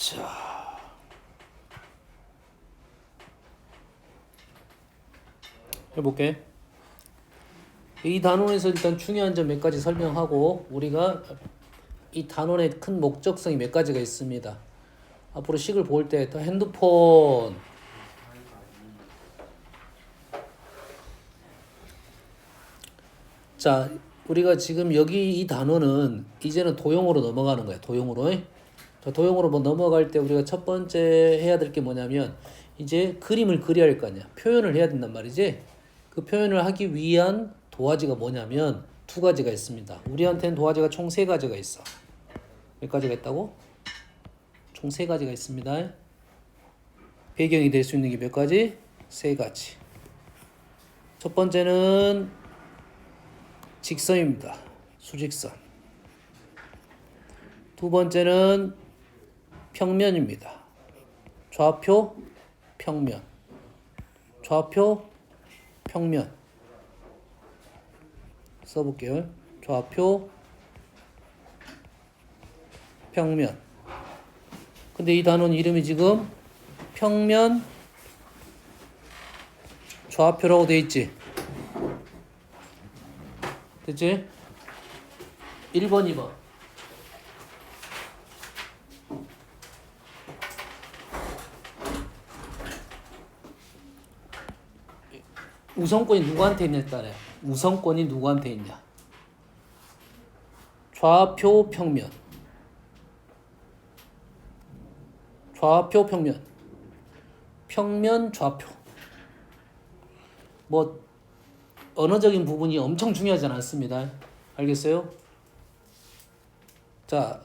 자, 해볼게. 이 단원에서 일단 중요한 점 몇 가지 설명하고 우리가 이 단원의 큰 목적성이 몇 가지가 있습니다. 앞으로 식을 볼 때 핸드폰 자, 우리가 지금 여기 이 단원은 이제는 도형으로 넘어가는 거야. 도형으로. 자, 도형으로 뭐 넘어갈 때 우리가 첫 번째 해야 될 게 뭐냐면 이제 그림을 그려야 할 거 아니야. 표현을 해야 된단 말이지. 그 표현을 하기 위한 도화지가 뭐냐면 두 가지가 있습니다. 우리한테는 도화지가 총 세 가지가 있어. 몇 가지가 있다고? 총 세 가지가 있습니다. 배경이 될 수 있는 게 몇 가지? 세 가지. 첫 번째는 직선입니다. 수직선. 두 번째는 평면입니다. 좌표, 평면. 좌표, 평면. 써볼게요. 좌표, 평면. 근데 이 단원 이름이 지금 평면, 좌표라고 돼 있지? 됐지? 1번, 2번. 우선권이 누구한테 있냐 했다래. 우선권이 누구한테 있냐. 좌표, 평면. 좌표, 평면. 평면, 좌표. 뭐 언어적인 부분이 엄청 중요하지 않습니다. 알겠어요? 자,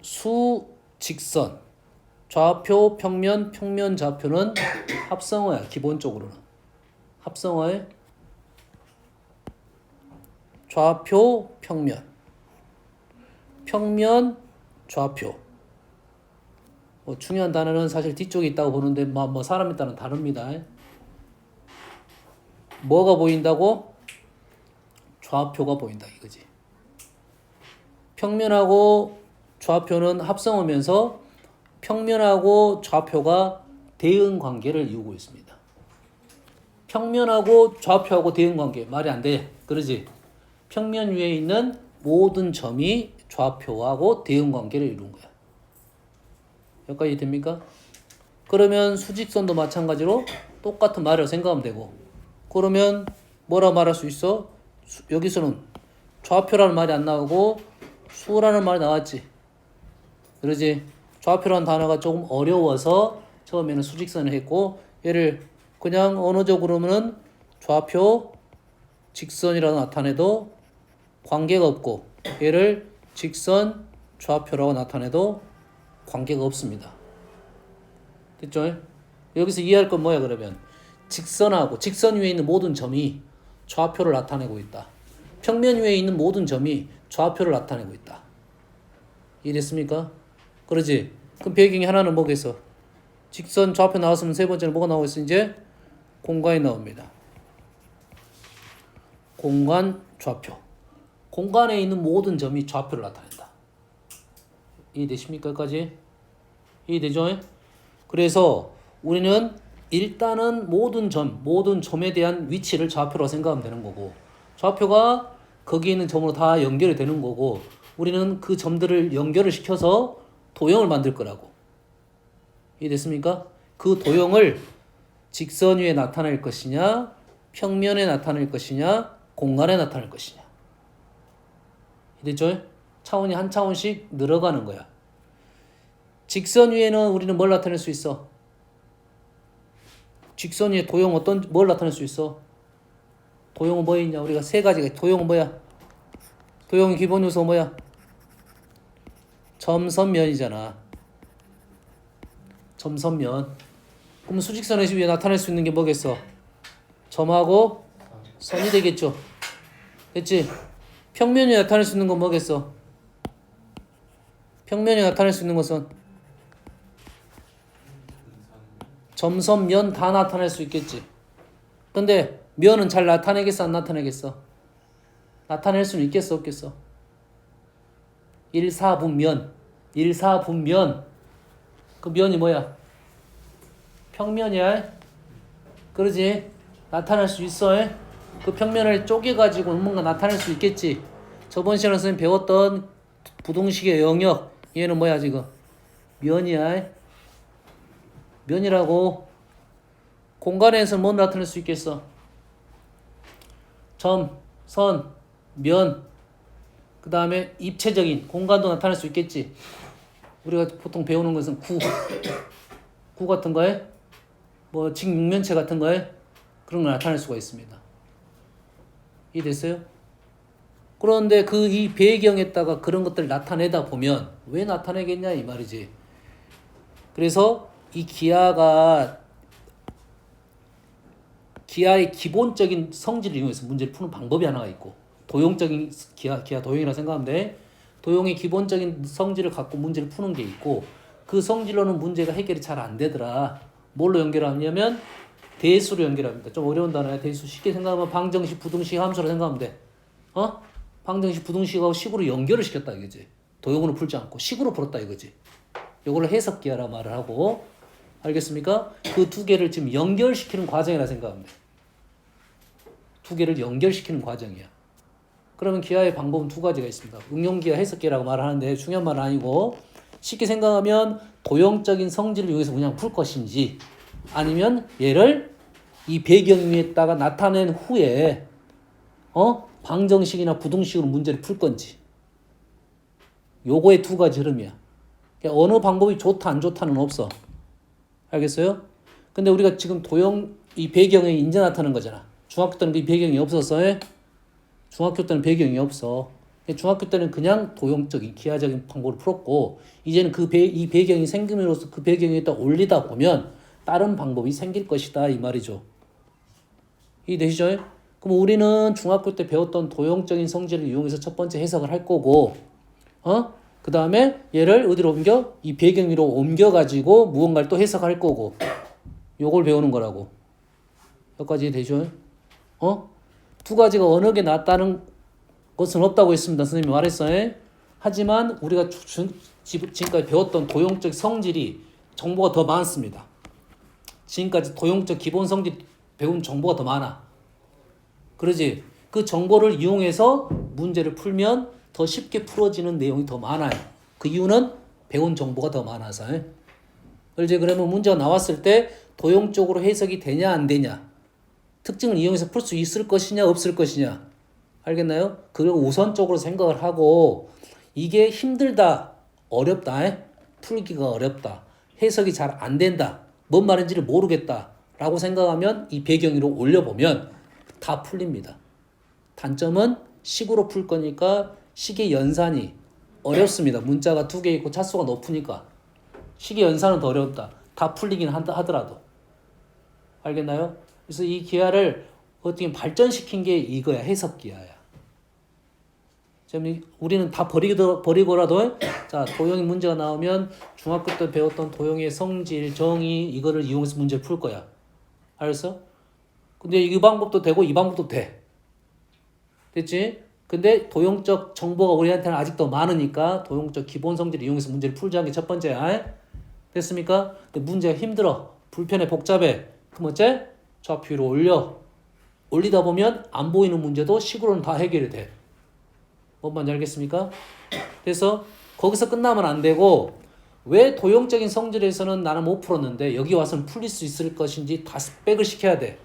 수, 직선. 좌표, 평면, 평면, 좌표는 합성어야. 기본적으로는. 합성어에 좌표, 평면. 평면, 좌표. 뭐 중요한 단어는 사실 뒤쪽에 있다고 보는데 뭐 사람에 따라 다릅니다. 뭐가 보인다고? 좌표가 보인다 이거지. 평면하고 좌표는 합성어면서 평면하고 좌표가 대응 관계를 이루고 있습니다. 평면하고 좌표하고 대응 관계 말이 안 돼. 그러지? 평면 위에 있는 모든 점이 좌표하고 대응 관계를 이루는 거야. 여기까지 됩니까? 그러면 수직선도 마찬가지로 똑같은 말이라고 생각하면 되고, 그러면 뭐라 말할 수 있어? 여기서는 좌표라는 말이 안 나오고 수라는 말이 나왔지. 그러지? 좌표라는 단어가 조금 어려워서 처음에는 수직선을 했고, 얘를 그냥 언어적으로는 좌표, 직선이라고 나타내도 관계가 없고, 얘를 직선, 좌표라고 나타내도 관계가 없습니다. 됐죠? 여기서 이해할 건 뭐야 그러면? 직선하고 직선 위에 있는 모든 점이 좌표를 나타내고 있다. 평면 위에 있는 모든 점이 좌표를 나타내고 있다. 이해됐습니까? 그러지? 그럼 배경이 하나는 뭐겠어? 직선 좌표 나왔으면 세 번째는 뭐가 나오겠어? 이제 공간이 나옵니다. 공간 좌표. 공간에 있는 모든 점이 좌표를 나타낸다. 이해되십니까? 여기까지? 이해되죠? 그래서 우리는 일단은 모든 점에 대한 위치를 좌표라고 생각하면 되는 거고, 좌표가 거기 있는 점으로 다 연결이 되는 거고, 우리는 그 점들을 연결을 시켜서 도형을 만들 거라고. 이해됐습니까? 그 도형을 직선 위에 나타낼 것이냐, 평면에 나타낼 것이냐, 공간에 나타낼 것이냐. 이해됐죠? 차원이 한 차원씩 늘어가는 거야. 직선 위에는 우리는 뭘 나타낼 수 있어? 직선 위에 도형 뭘 나타낼 수 있어? 도형은 뭐 있냐? 우리가 세 가지가. 도형은 뭐야? 도형의 기본 요소 뭐야? 점선면이잖아. 점선면. 그럼 수직선의 위에 나타낼 수 있는 게 뭐겠어? 점하고 선이 되겠죠. 됐지? 평면이 나타낼 수 있는 건 뭐겠어? 평면이 나타낼 수 있는 것은 점선면 다 나타낼 수 있겠지. 근데 면은 잘 나타내겠어? 안 나타내겠어? 나타낼 수는 있겠어? 없겠어? 일사분면. 그 면이 뭐야? 평면이야. 그러지? 나타날 수 있어. 그 평면을 쪼개가지고 뭔가 나타낼 수 있겠지. 저번 시간에 선생님 배웠던 부동식의 영역, 얘는 뭐야 지금? 면이야. 면이라고. 공간에서 뭐 나타낼 수 있겠어? 점, 선, 면, 그 다음에 입체적인 공간도 나타낼 수 있겠지. 우리가 보통 배우는 것은 구 같은 거에 뭐 직육면체 같은 거에 그런 걸 나타낼 수가 있습니다. 이해됐어요? 그런데 그 이 배경에다가 그런 것들을 나타내다 보면 왜 나타내겠냐 이 말이지. 그래서 이 기하의 기본적인 성질을 이용해서 문제를 푸는 방법이 하나가 있고, 도용적인 기하 도용이라 생각하면 돼. 도용의 기본적인 성질을 갖고 문제를 푸는 게 있고, 그 성질로는 문제가 해결이 잘 안 되더라. 뭘로 연결하냐면 대수로 연결합니다. 좀 어려운 단어야. 대수 쉽게 생각하면 방정식, 부등식, 함수로 생각하면 돼. 방정식, 부등식하고 식으로 연결을 시켰다 이거지. 도용으로 풀지 않고 식으로 풀었다 이거지. 이걸로 해석기하라 말을 하고, 알겠습니까? 그 두 개를 지금 연결시키는 과정이라 생각하면 돼. 두 개를 연결시키는 과정이야. 그러면 기하의 방법은 두 가지가 있습니다. 응용기하, 해석기하라고 말을 하는데 중요한 말은 아니고, 쉽게 생각하면 도형적인 성질을 이용해서 그냥 풀 것인지, 아니면 얘를 이 배경 위에다가 나타낸 후에 방정식이나 부등식으로 문제를 풀 건지. 요거의 두 가지 흐름이야. 그러니까 어느 방법이 좋다 안 좋다는 없어. 알겠어요? 근데 우리가 지금 도형 이 배경에 이제 나타난 거잖아. 중학교 때는 이 배경이 없었어. 중학교 때는 배경이 없어. 중학교 때는 그냥 도형적인 기하적인 방법을 풀었고, 이제는 이 배경이 생김으로써 그 배경에다 올리다 보면 다른 방법이 생길 것이다 이 말이죠. 이해되시죠? 그럼 우리는 중학교 때 배웠던 도형적인 성질을 이용해서 첫 번째 해석을 할 거고, 그 다음에 얘를 어디로 옮겨? 이 배경 위로 옮겨가지고 무언가를 또 해석할 거고, 요걸 배우는 거라고. 여기까지 되죠? 두 가지가 어느 게 낫다는 것은 없다고 했습니다. 선생님이 말했어요. 하지만 우리가 지금까지 배웠던 도형적 성질이 정보가 더 많습니다. 지금까지 도형적 기본 성질 배운 정보가 더 많아. 그러지? 그 정보를 이용해서 문제를 풀면 더 쉽게 풀어지는 내용이 더 많아요. 그 이유는 배운 정보가 더 많아서. 그렇지? 그러면 문제가 나왔을 때 도형적으로 해석이 되냐 안 되냐, 특징을 이용해서 풀 수 있을 것이냐 없을 것이냐, 알겠나요? 그리고 우선적으로 생각을 하고, 이게 힘들다, 어렵다, 풀기가 어렵다, 해석이 잘 안 된다, 뭔 말인지를 모르겠다 라고 생각하면 이 배경 위로 올려보면 다 풀립니다. 단점은 식으로 풀 거니까 식의 연산이 어렵습니다. 문자가 두 개 있고 차수가 높으니까 식의 연산은 더 어렵다. 다 풀리긴 하더라도. 알겠나요? 그래서 이 기하를 어떻게 발전시킨 게 이거야. 해석 기하야. 지금 우리는 다 버리고라도 자, 도형의 문제가 나오면 중학교 때 배웠던 도형의 성질, 정의 이거를 이용해서 문제를 풀 거야. 알았어? 근데 이 방법도 되고 이 방법도 돼. 됐지? 근데 도형적 정보가 우리한테는 아직도 많으니까 도형적 기본 성질을 이용해서 문제를 풀자는 게 첫 번째야. 됐습니까? 근데 문제가 힘들어. 불편해, 복잡해. 그럼 어째? 좌표 위로 올리다 보면 안 보이는 문제도 식으로는 다 해결이 돼. 뭔 말인지 알겠습니까? 그래서 거기서 끝나면 안 되고, 왜 도형적인 성질에서는 나는 못 풀었는데 여기 와서는 풀릴 수 있을 것인지 다시 백을 시켜야 돼.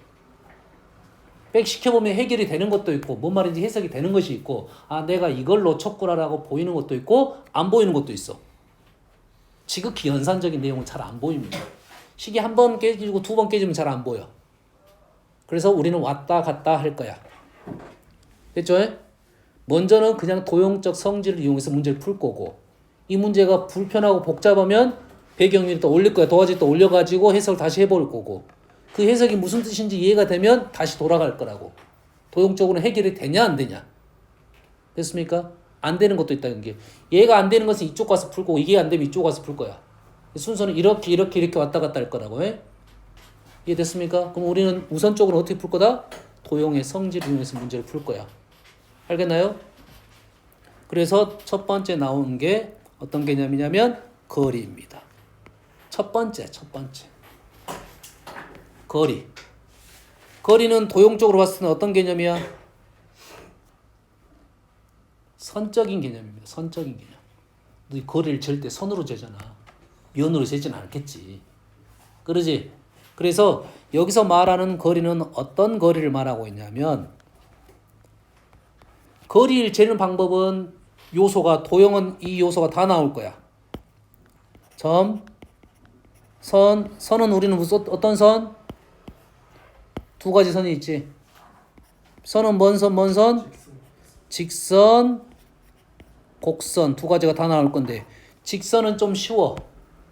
백 시켜보면 해결이 되는 것도 있고, 뭔 말인지 해석이 되는 것이 있고, 아 내가 이걸 놓쳤구나라고 보이는 것도 있고 안 보이는 것도 있어. 지극히 연산적인 내용은 잘 안 보입니다. 식이 한 번 깨지고 두 번 깨지면 잘 안 보여. 그래서 우리는 왔다 갔다 할 거야. 됐죠? 먼저는 그냥 도형적 성질을 이용해서 문제를 풀 거고, 이 문제가 불편하고 복잡하면 배경 위로 또 올릴 거야. 도화지 또 올려가지고 해석을 다시 해볼 거고, 그 해석이 무슨 뜻인지 이해가 되면 다시 돌아갈 거라고. 도형적으로 해결이 되냐 안 되냐. 됐습니까? 안 되는 것도 있다는 게, 얘가 안 되는 것은 이쪽 가서 풀고 이게 안 되면 이쪽 가서 풀 거야. 순서는 이렇게 왔다 갔다 할 거라고. 이해됐습니까? 그럼 우리는 우선적으로 어떻게 풀 거다? 도형의 성질을 이용해서 문제를 풀 거야. 알겠나요? 그래서 첫 번째 나온 게 어떤 개념이냐면 거리입니다. 첫 번째. 거리. 거리는 도형적으로 봤을 때는 어떤 개념이야? 선적인 개념입니다. 선적인 개념. 너 거리를 잴 때 선으로 재잖아. 면으로 재진 않겠지. 그러지? 그래서 여기서 말하는 거리는 어떤 거리를 말하고 있냐면 거리를 재는 방법은 요소가 도형은 이 요소가 다 나올 거야. 점, 선은 우리는 무슨 어떤 선? 두 가지 선이 있지. 선은 뭔 선? 직선, 곡선 두 가지가 다 나올 건데 직선은 좀 쉬워.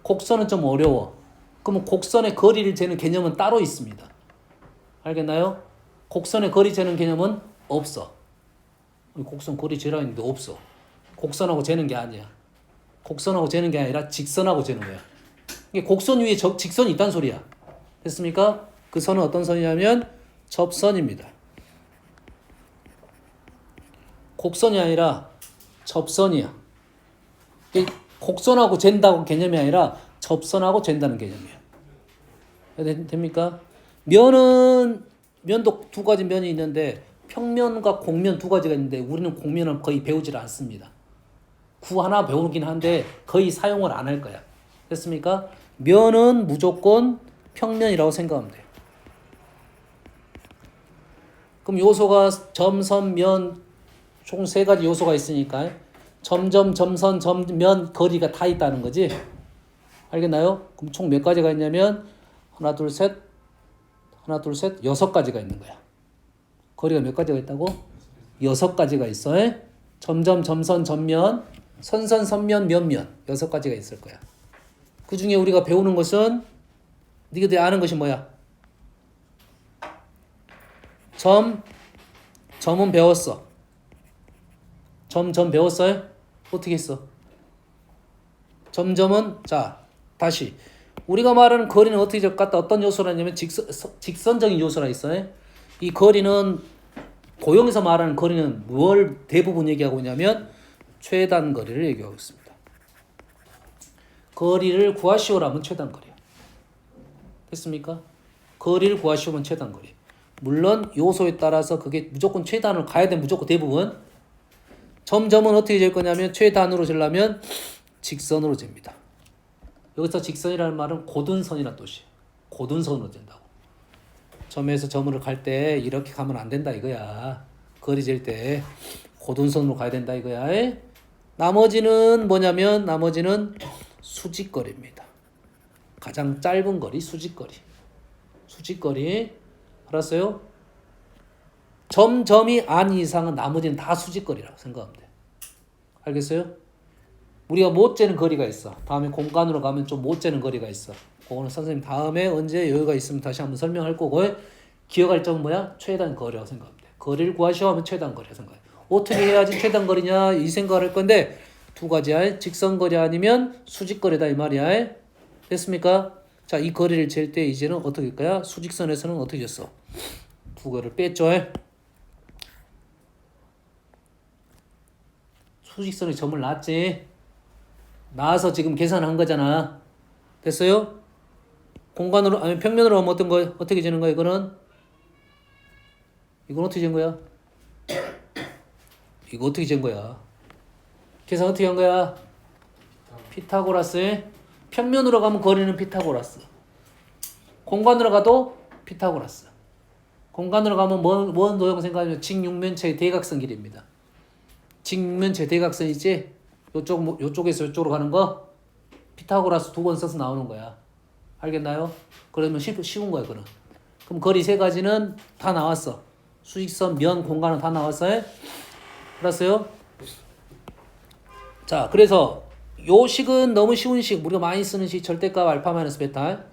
곡선은 좀 어려워. 그러면 곡선의 거리를 재는 개념은 따로 있습니다. 알겠나요? 곡선의 거리 재는 개념은 없어. 곡선 거리 재라 했는데 없어. 곡선하고 재는 게 아니야. 곡선하고 재는 게 아니라 직선하고 재는 거야. 이게 곡선 위에 직선이 있다는 소리야. 됐습니까? 그 선은 어떤 선이냐면 접선입니다. 곡선이 아니라 접선이야. 곡선하고 잰다고 개념이 아니라 접선하고 잰다는 개념이야. 됩니까? 면도 두 가지 면이 있는데 평면과 곡면 두 가지가 있는데 우리는 곡면을 거의 배우질 않습니다. 구 하나 배우긴 한데 거의 사용을 안 할 거야. 됐습니까? 면은 무조건 평면이라고 생각하면 돼. 그럼 요소가 점, 선, 면 총 세 가지 요소가 있으니까 점점, 점선, 점면 거리가 다 있다는 거지. 알겠나요? 그럼 총 몇 가지가 있냐면 하나, 둘, 셋, 여섯 가지가 있는 거야. 거리가 몇 가지가 있다고? 여섯 가지가 있어. 점점, 점선, 점면, 선선, 선면, 면면 여섯 가지가 있을 거야. 그 중에 우리가 배우는 것은 니들 아는 것이 뭐야? 점은 배웠어. 점 배웠어요? 어떻게 했어? 점은 자 다시 우리가 말하는 거리는 어떻게 적겠다? 어떤 요소라냐면 직선적인 요소라 있어요. 이 거리는 도형에서 말하는 거리는 뭘 대부분 얘기하고 있냐면 최단 거리를 얘기하고 있습니다. 거리를 구하시오라면 최단 거리야. 됐습니까? 거리를 구하시오면 최단 거리. 물론 요소에 따라서 그게 무조건 최단으로 가야 돼. 무조건 대부분. 점은 어떻게 잴 거냐면 최단으로 재려면 직선으로 잽니다. 여기서 직선이라는 말은 고든선이라는 뜻이에요. 고든선으로 잰다고. 점에서 점으로 갈 때 이렇게 가면 안 된다 이거야. 거리 잴 때 고든선으로 가야 된다 이거야. 나머지는 뭐냐면 나머지는 수직거리입니다. 가장 짧은 거리 수직거리. 알았어요? 점이 아닌 이상은 나머지는 다 수직거리라고 생각하면 돼. 알겠어요? 우리가 못 재는 거리가 있어. 다음에 공간으로 가면 좀 못 재는 거리가 있어. 그거는 선생님 다음에 언제 여유가 있으면 다시 한번 설명할 거고 기억할 점은 뭐야? 최단 거리라고 생각하면 돼. 거리를 구하시오 하면 최단 거리라고 생각해. 어떻게 해야지 최단 거리냐 이 생각을 할 건데 두 가지야. 직선거리 아니면 수직거리다 이 말이야. 됐습니까? 자, 이 거리를 잴 때 이제는 어떻게 할 거야? 수직선에서는 어떻게 쟀어? 두 거를 뺐죠. 수직선에 점을 놨지. 놔서 지금 계산한 거잖아. 됐어요? 공간으로 아니 평면으로 하면 어떤 거 어떻게 재는 거야? 이건 어떻게 잰 거야? 이거 어떻게 잰 거야? 계산 어떻게 한 거야? 피타고라스. 평면으로 가면 거리는 피타고라스. 공간으로 가도 피타고라스. 공간으로 가면 뭔 도형 생각하면 직육면체의 대각선 길이입니다. 직면체 대각선 있지? 요쪽에서 요쪽으로 가는 거 피타고라스 두 번 써서 나오는 거야. 알겠나요? 그러면 쉬운 거야, 그는. 그럼 거리 세 가지는 다 나왔어. 수직선, 면, 공간은 다 나왔어요. 알았어요? 자, 그래서 요 식은 너무 쉬운 식, 우리가 많이 쓰는 식 절대값 알파 마이너스 베타.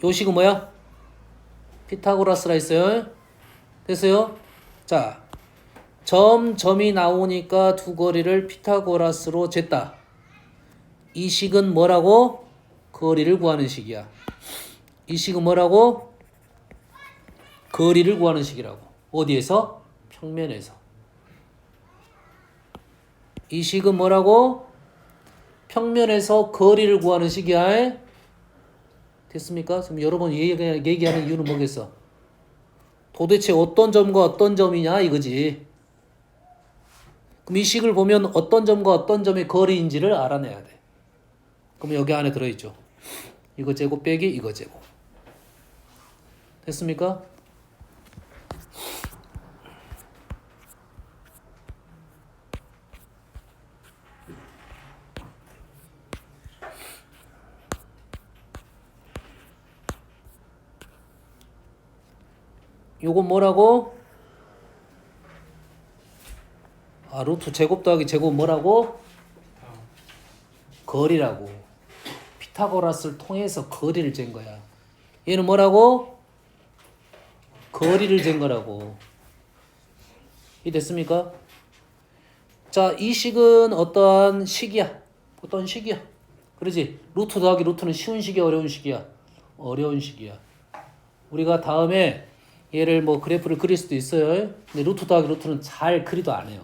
요 식은 뭐야? 피타고라스라 있어요. 됐어요? 자, 점이 나오니까 두 거리를 피타고라스로 쟀다. 이 식은 뭐라고? 거리를 구하는 식이야. 이 식은 뭐라고? 거리를 구하는 식이라고. 어디에서? 평면에서. 이 식은 뭐라고? 평면에서 거리를 구하는 식이야. 됐습니까? 지금 여러 번 얘기하는 이유는 뭐겠어? 도대체 어떤 점과 어떤 점이냐 이거지. 그럼 이 식을 보면 어떤 점과 어떤 점의 거리인지를 알아내야 돼. 그럼 여기 안에 들어있죠. 이거 제곱 빼기 이거 제곱. 됐습니까? 요건 뭐라고? 루트 제곱 더하기 제곱 뭐라고? 거리라고. 피타고라스를 통해서 거리를 잰 거야. 얘는 뭐라고? 거리를 잰 거라고. 이 됐습니까? 자, 이 식은 어떠한 식이야? 어떤 식이야? 그러지? 루트 더하기 루트는 쉬운 식이야, 어려운 식이야? 어려운 식이야. 우리가 다음에 얘를 뭐 그래프를 그릴 수도 있어요. 근데 루트 더하기 루트는 잘 그리도 안 해요.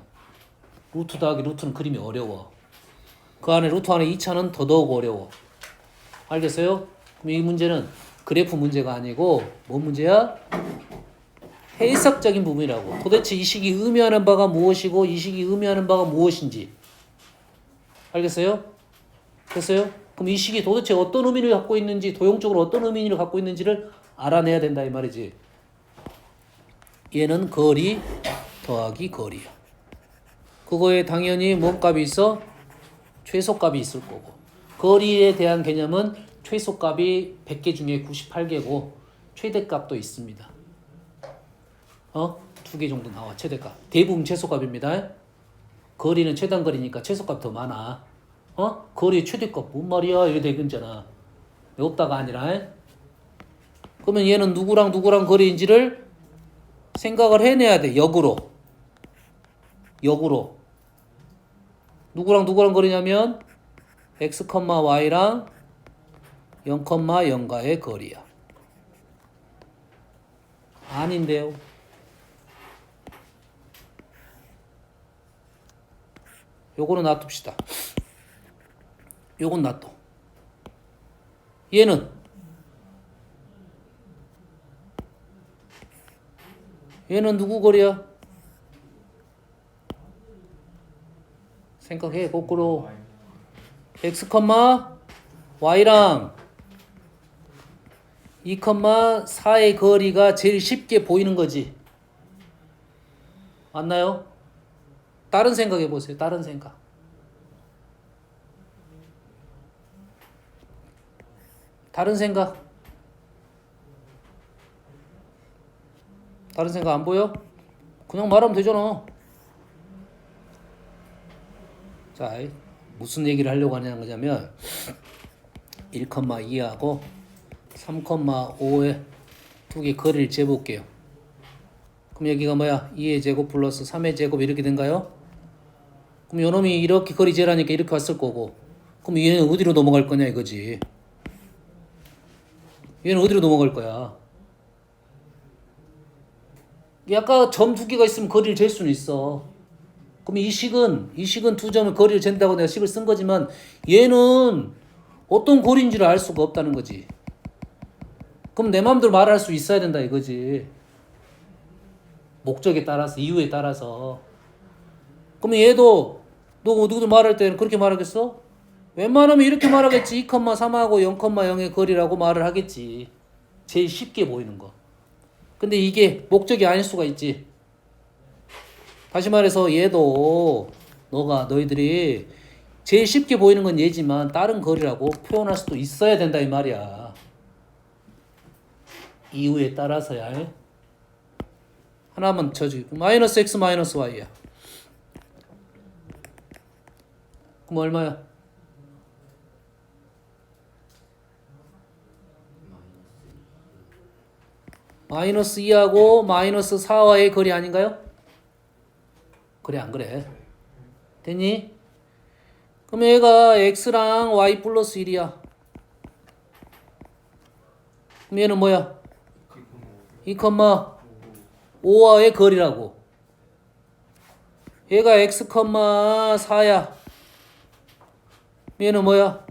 루트 더하기 루트는 그림이 어려워. 그 안에 루트 안에 2차는 더더욱 어려워. 알겠어요? 그럼 이 문제는 그래프 문제가 아니고 뭔 문제야? 해석적인 부분이라고. 도대체 이 식이 의미하는 바가 무엇이고 이 식이 의미하는 바가 무엇인지. 알겠어요? 됐어요? 그럼 이 식이 도대체 어떤 의미를 갖고 있는지, 도형적으로 어떤 의미를 갖고 있는지를 알아내야 된다 이 말이지. 얘는 거리 더하기 거리야. 그거에 당연히 뭔 값이 있어? 최소값이 있을 거고. 거리에 대한 개념은 최소값이 100개 중에 98개고 최대값도 있습니다. 두 개 정도 나와 최대값. 대부분 최소값입니다. 거리는 최단거리니까 최소값 더 많아. 거리의 최대값 뭔 말이야? 이래 되겠잖아. 없다가 아니라. 그러면 얘는 누구랑 누구랑 거리인지를 생각을 해내야 돼. 역으로. 누구랑 누구랑 거리냐면 x, y랑 0, 0가의 거리야. 아닌데요. 요거는 놔둡시다. 요건 놔둬. 얘는 누구 거리야? 생각해 거꾸로. x, y랑 2, 4의 거리가 제일 쉽게 보이는 거지. 맞나요? 다른 생각해 보세요. 다른 생각. 다른 생각 안 보여? 그냥 말하면 되잖아. 자, 무슨 얘기를 하려고 하냐는 거냐면 1,2하고 3,5의 두 개 거리를 재볼게요. 그럼 여기가 뭐야? 2의 제곱 플러스 3의 제곱 이렇게 된가요? 그럼 요놈이 이렇게 거리 재라니까 이렇게 왔을 거고. 그럼 얘는 어디로 넘어갈 거냐 이거지. 얘는 어디로 넘어갈 거야? 아까 점 두 개가 있으면 거리를 잴 수는 있어. 그럼 이 식은 두 점의 거리를 잰다고 내가 식을 쓴 거지만 얘는 어떤 거리인지를 알 수가 없다는 거지. 그럼 내 마음대로 말할 수 있어야 된다 이거지. 목적에 따라서, 이유에 따라서. 그러면 얘도 너 누구들 말할 때는 그렇게 말하겠어? 웬만하면 이렇게 말하겠지. 2,3하고 0,0의 거리라고 말을 하겠지. 제일 쉽게 보이는 거. 근데 이게 목적이 아닐 수가 있지. 다시 말해서 얘도 너희들이 제일 쉽게 보이는 건 얘지만 다른 거리라고 표현할 수도 있어야 된다 이 말이야. 이유에 따라서야. 하나만 쳐주기. 마이너스 x 마이너스 y야. 그럼 얼마야? 마이너스 2하고 마이너스 4와의 거리 아닌가요? 그래 안 그래? 됐니? 그럼 얘가 x랑 y 플러스 1이야. 그럼 얘는 뭐야? 2,5와의 거리라고. 얘가 x, 4야. 얘는 뭐야?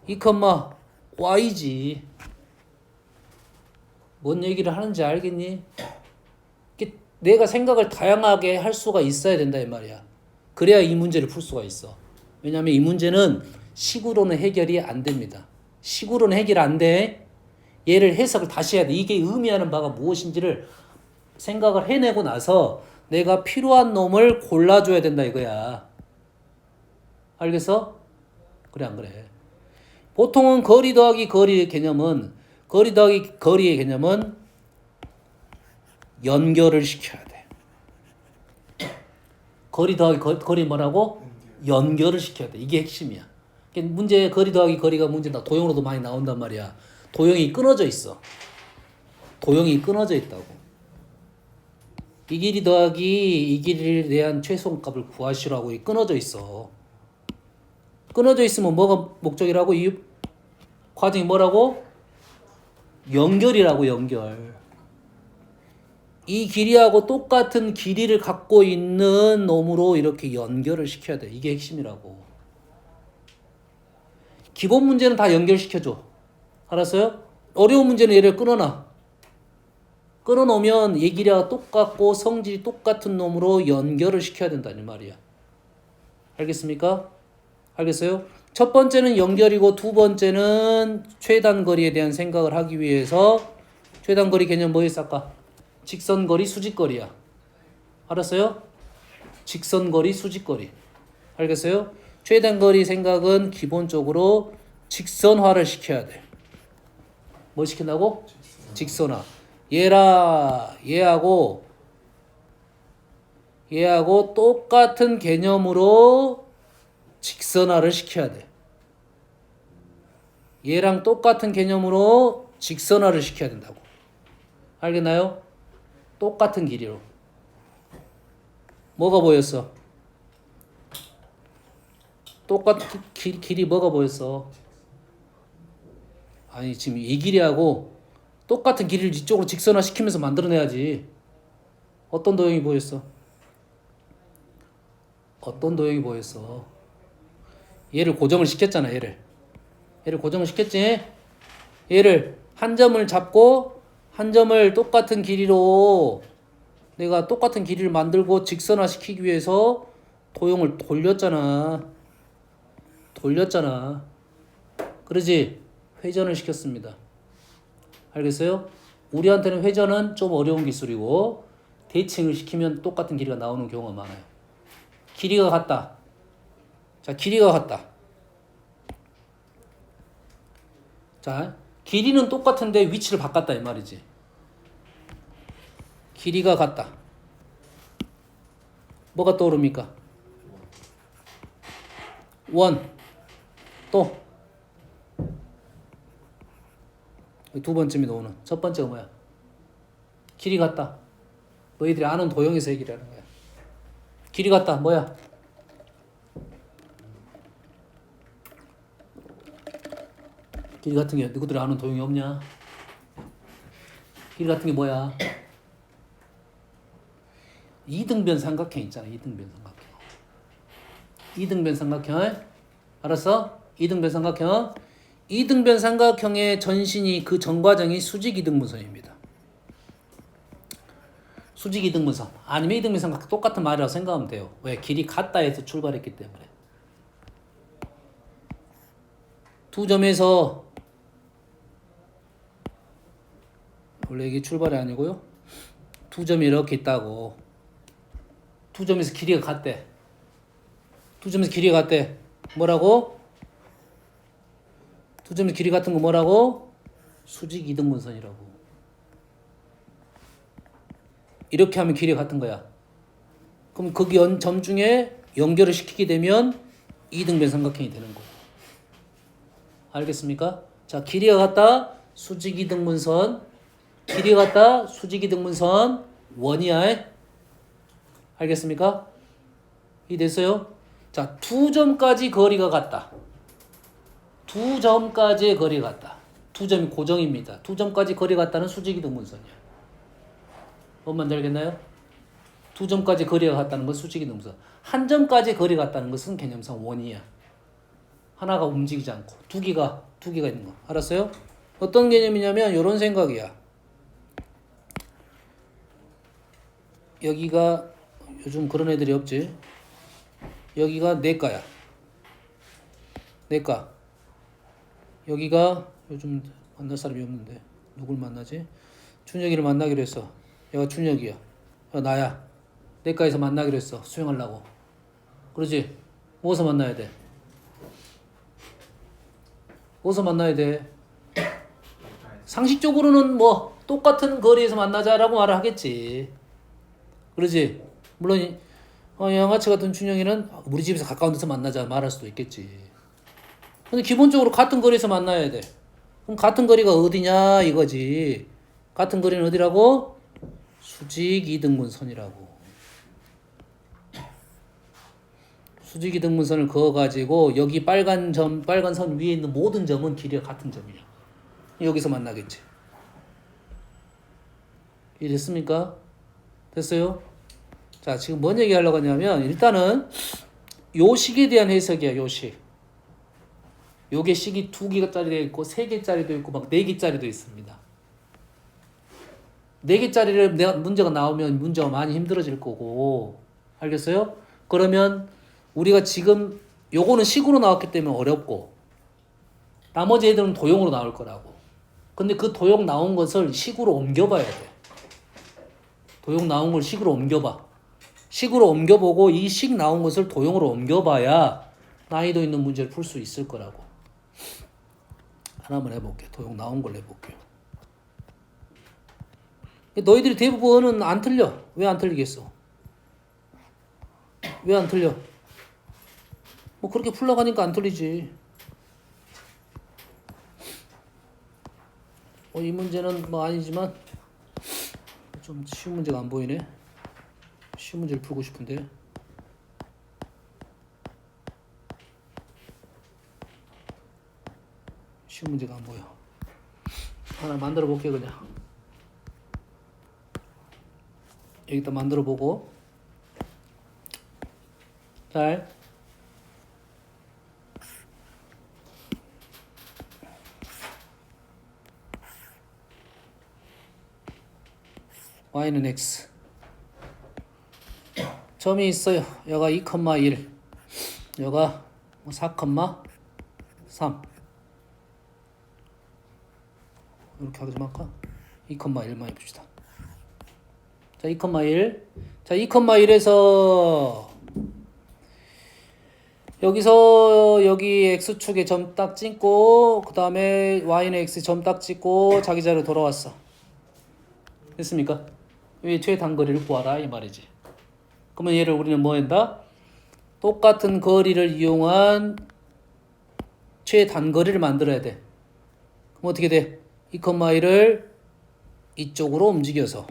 2, y지. 뭔 얘기를 하는지 알겠니? 내가 생각을 다양하게 할 수가 있어야 된다 이 말이야. 그래야 이 문제를 풀 수가 있어. 왜냐하면 이 문제는 식으로는 해결이 안 됩니다. 식으로는 해결 안 돼. 얘를 해석을 다시 해야 돼. 이게 의미하는 바가 무엇인지를 생각을 해내고 나서 내가 필요한 놈을 골라줘야 된다 이거야. 알겠어? 그래 안 그래? 보통은 거리 더하기 거리의 개념은 연결을 시켜야 돼. 거리 더하기 거리 뭐라고? 연결을 시켜야 돼. 이게 핵심이야. 문제 거리 더하기 거리가 문제다. 도형으로도 많이 나온단 말이야. 도형이 끊어져 있어. 도형이 끊어져 있다고. 이 길이 더하기 이 길이에 대한 최소값을 구하시라고 끊어져 있어. 끊어져 있으면 뭐가 목적이라고? 이 과정이 뭐라고? 연결이라고 연결. 이 길이하고 똑같은 길이를 갖고 있는 놈으로 이렇게 연결을 시켜야 돼. 이게 핵심이라고. 기본 문제는 다 연결시켜줘. 알았어요? 어려운 문제는 얘를 끊어놔. 끊어놓으면 이 길이가 똑같고 성질이 똑같은 놈으로 연결을 시켜야 된다는 말이야. 알겠습니까? 알겠어요? 첫 번째는 연결이고 두 번째는 최단거리에 대한 생각을 하기 위해서 최단거리 개념 뭐였어 아까? 직선거리, 수직거리야. 알았어요? 직선거리, 수직거리. 알겠어요? 최단거리 생각은 기본적으로 직선화를 시켜야 돼. 뭐 시킨다고? 직선화. 얘하고 똑같은 개념으로 직선화를 시켜야 돼. 얘랑 똑같은 개념으로 직선화를 시켜야 된다고. 알겠나요? 똑같은 길이로. 뭐가 보였어? 똑같은 길이 뭐가 보였어? 아니 지금 이 길이하고 똑같은 길이를 이쪽으로 직선화 시키면서 만들어내야지. 어떤 도형이 보였어? 어떤 도형이 보였어? 얘를 고정을 시켰잖아. 얘를 고정을 시켰지. 얘를 한 점을 잡고 한 점을 똑같은 길이로 내가 똑같은 길이를 만들고 직선화 시키기 위해서 도형을 돌렸잖아. 그러지? 회전을 시켰습니다. 알겠어요? 우리한테는 회전은 좀 어려운 기술이고 대칭을 시키면 똑같은 길이가 나오는 경우가 많아요. 길이가 같다. 자, 길이가 같다. 자, 길이는 똑같은데 위치를 바꿨다 이 말이지. 길이가 같다. 뭐가 떠오릅니까? 원. 또. 두 번쯤이 나오는. 첫 번째가 뭐야? 길이 같다. 너희들이 아는 도형에서 얘기를 하는 거야. 길이 같다. 뭐야? 길이 같은 게 누구들이 아는 도형이 없냐? 길이 같은 게 뭐야? 이등변 삼각형 있잖아. 이등변 삼각형. 알았어? 이등변 삼각형의 전신이 그 전과정이 수직이등분선입니다. 수직이등분선. 아니면 이등변 삼각형 똑같은 말이라고 생각하면 돼요. 왜? 길이 같다 해서 출발했기 때문에. 두 점에서 원래 이게 출발이 아니고요. 두 점이 이렇게 있다고. 두 점에서 길이가 같대. 뭐라고? 두 점에서 길이 같은 거 뭐라고? 수직 이등분선이라고. 이렇게 하면 길이 같은 거야. 그럼 거기 점 중에 연결을 시키게 되면 이등변 삼각형이 되는 거야. 알겠습니까? 자, 길이가 같다. 수직 이등분선. 길이가 같다. 수직 이등분선. 원이야. 알겠습니까? 이 됐어요? 자, 두 점까지 거리가 같다. 두 점까지의 거리가 같다. 두 점이 고정입니다. 두 점까지 거리가 같다는 수직이등분선이야. 뭔 말인지 알겠나요? 두 점까지 거리가 같다는 건 수직이등분선. 한 점까지 거리가 같다는 것은 개념상 원이야. 하나가 움직이지 않고 두 개가 있는 거. 알았어요? 어떤 개념이냐면 이런 생각이야. 여기가 요즘 그런 애들이 없지. 여기가 내과야. 내과. 여기가 요즘 만날 사람이 없는데 누굴 만나지? 준혁이를 만나기로 했어. 얘가 준혁이야. 나야. 내과에서 만나기로 했어. 수영하려고. 그러지? 어디서 만나야 돼? 어디서 만나야 돼? 상식적으로는 뭐 똑같은 거리에서 만나자라고 말을 하겠지. 그러지? 물론 양아치 같은 준영이는 우리 집에서 가까운 데서 만나자 말할 수도 있겠지. 근데 기본적으로 같은 거리에서 만나야 돼. 그럼 같은 거리가 어디냐 이거지. 같은 거리는 어디라고? 수직 이등분선이라고. 수직 이등분선을 그어가지고 여기 빨간 선 위에 있는 모든 점은 길이가 같은 점이야. 여기서 만나겠지. 이해됐습니까? 됐어요? 자, 지금 뭔 얘기 하려고 하냐면 일단은 요 식에 대한 해석이야. 요 식. 요게 식이 2개짜리도 있고 3개짜리도 있고 막 4개짜리도 있습니다. 4개짜리를 내가 문제가 나오면 문제가 많이 힘들어질 거고. 알겠어요? 그러면 우리가 지금 요거는 식으로 나왔기 때문에 어렵고 나머지 애들은 도형으로 나올 거라고. 근데 그 도형 나온 것을 식으로 옮겨봐야 돼. 도형 나온 걸 식으로 옮겨봐. 식으로 옮겨보고 이 식 나온 것을 도형으로 옮겨봐야 난이도 있는 문제를 풀 수 있을 거라고. 하나만 해볼게. 도형 나온 걸 해볼게요. 너희들이 대부분은 안 틀려. 왜 안 틀리겠어? 왜 안 틀려? 뭐 그렇게 풀러가니까 안 틀리지. 이 문제는 뭐 아니지만 좀 쉬운 문제가 안 보이네. 쉬운 문제를 풀고 싶은데. 쉬운 문제가 안 보여. 하나 만들어 볼게 그냥. 여기다 만들어 보고. 잘. y는 x. 점이 있어요. 여가 2,1. 여가 4,3. 이렇게 하지 말까? 2,1만 해봅시다. 자, 2,1. 자, 2,1에서 여기서 여기 x축에 점 딱 찍고 그 다음에 y는 x 점 딱 찍고 자기 자리로 돌아왔어. 됐습니까? 왜 최단거리를 구하라 이 말이지. 그러면 얘를 우리는 뭐 한다? 똑같은 거리를 이용한 최단거리를 만들어야 돼. 그럼 어떻게 돼? 2,1을 이쪽으로 움직여서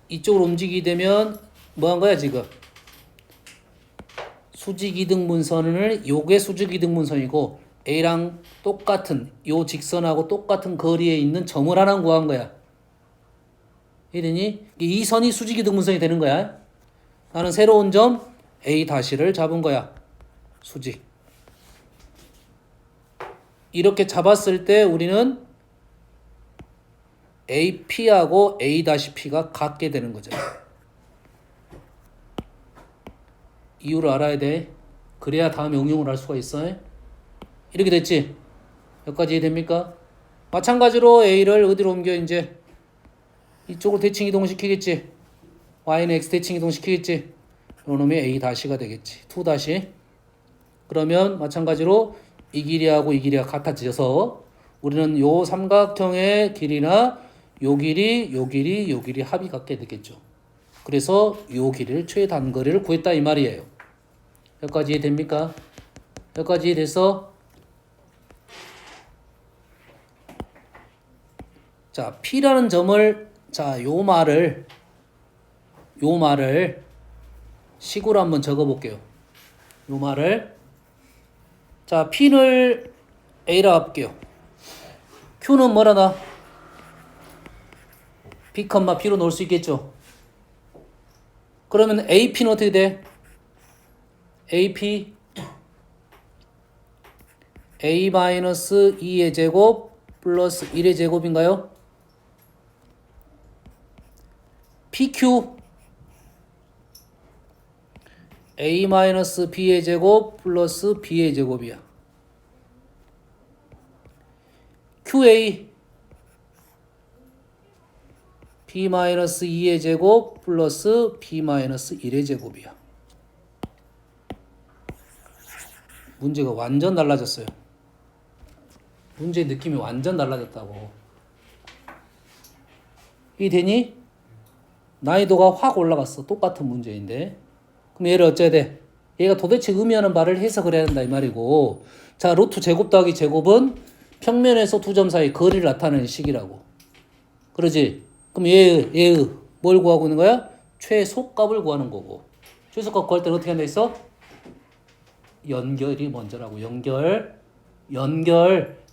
이쪽으로 움직이게 되면 뭐 한 거야 지금? 수직이등분선을 요게 수직이등분선이고 A랑 똑같은 요 직선하고 똑같은 거리에 있는 점을 하나 구한 거야. 이러니 이 선이 수직이등분선이 되는 거야. 나는 새로운 점 A-를 잡은 거야. 수직. 이렇게 잡았을 때 우리는 AP하고 A-P가 같게 되는 거죠. 이유를 알아야 돼. 그래야 다음에 응용을 할 수가 있어. 이렇게 됐지? 여기까지 이해됩니까? 마찬가지로 A를 어디로 옮겨 이제? 이쪽으로 대칭 이동시키겠지? Y는 X 대칭 이동시키겠지? 요 놈이 A-가 되겠지. 2-. 그러면 마찬가지로 이 길이하고 이 길이가 같아져서 우리는 요 삼각형의 길이나 요 길이, 요 길이, 요 길이 합이 같게 되겠죠. 그래서 요 길이를 최단거리를 구했다 이 말이에요. 여기까지 이해됩니까? 여기까지 이해됐어? 자, P라는 점을 요 말을 식으로 한번 적어 볼게요. 요 말을 자, P를 A라 할게요. Q는 뭐라나? B, B로 놓을 수 있겠죠. 그러면 AP는 어떻게 돼? AP A-2의 제곱 플러스 1의 제곱인가요? PQ A-B의 제곱 플러스 B의 제곱이야. QA B-2의 제곱 플러스 B-1의 제곱이야. 문제가 완전 달라졌어요. 문제의 느낌이 완전 달라졌다고. 이해되니? 난이도가 확 올라갔어. 똑같은 문제인데. 그럼 얘를 어째야 돼? 얘가 도대체 의미하는 바를 해석을 해야 된다 이 말이고. 자, 루트 제곱 더하기 제곱은 평면에서 두 점 사이 거리를 나타내는 식이라고. 그러지? 그럼 얘의 뭘 구하고 있는 거야? 최소값을 구하는 거고. 최소값 구할 때는 어떻게 한다 했어? 연결이 먼저라고. 연결.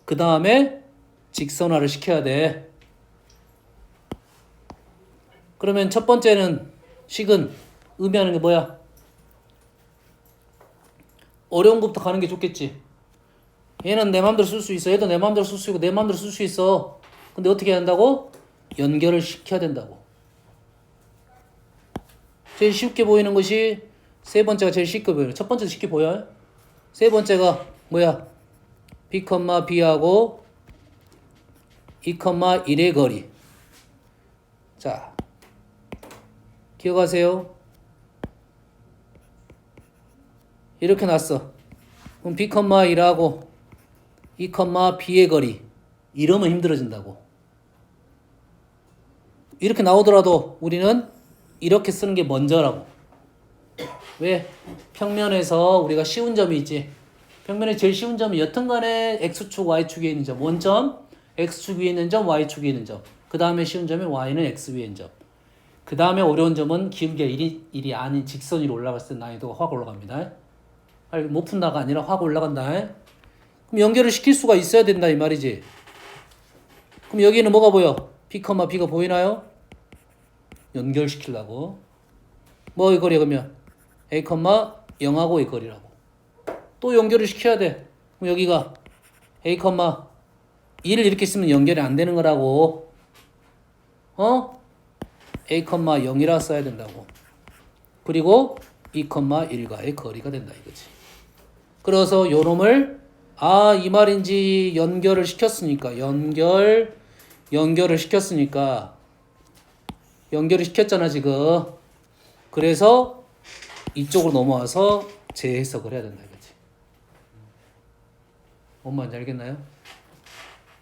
그 다음에 직선화를 시켜야 돼. 그러면 첫 번째는 식은 의미하는 게 뭐야? 어려운 것부터 가는 게 좋겠지. 얘는 내 마음대로 쓸 수 있어. 얘도 내 마음대로 쓸 수 있고 내 마음대로 쓸 수 있어. 근데 어떻게 해야 한다고? 연결을 시켜야 된다고. 제일 쉽게 보이는 것이 세 번째가 제일 쉽게 보여요. 첫 번째도 쉽게 보여요. 세 번째가 뭐야? B, B하고 2, 1의 거리. 자, 기억하세요. 이렇게 놨어. 그럼 B, 1하고 2, B의 거리. 이러면 힘들어진다고. 이렇게 나오더라도 우리는 이렇게 쓰는 게 먼저라고. 왜? 평면에서 우리가 쉬운 점이 있지. 평면에 제일 쉬운 점이 여튼간에 X축, Y축에 있는 점. 원점, X축 위에 있는 점, Y축 위에 있는 점. 그 다음에 쉬운 점이 Y는 X 위에 있는 점. 그 다음에 어려운 점은 기울기가 1이 아닌 직선 위로 올라갔을 때 난이도가 확 올라갑니다. 못 푼다가 아니라 확 올라간다. 그럼 연결을 시킬 수가 있어야 된다 이 말이지. 그럼 여기는 뭐가 보여? B, B가 보이나요? 연결시키려고. 뭐의 거리야 그러면? A, 0하고의 거리라고. 또 연결을 시켜야 돼. 그럼 여기가 A, 1을 이렇게 쓰면 연결이 안 되는 거라고. A, 0이라 써야 된다고. 그리고 2, 1과의 거리가 된다 이거지. 그래서 요놈을 이 말인지 연결을 시켰으니까 연결을 시켰으니까 연결을 시켰잖아 지금. 그래서 이쪽으로 넘어와서 재해석을 해야 된다 이거지. 뭔 말인지 알겠나요?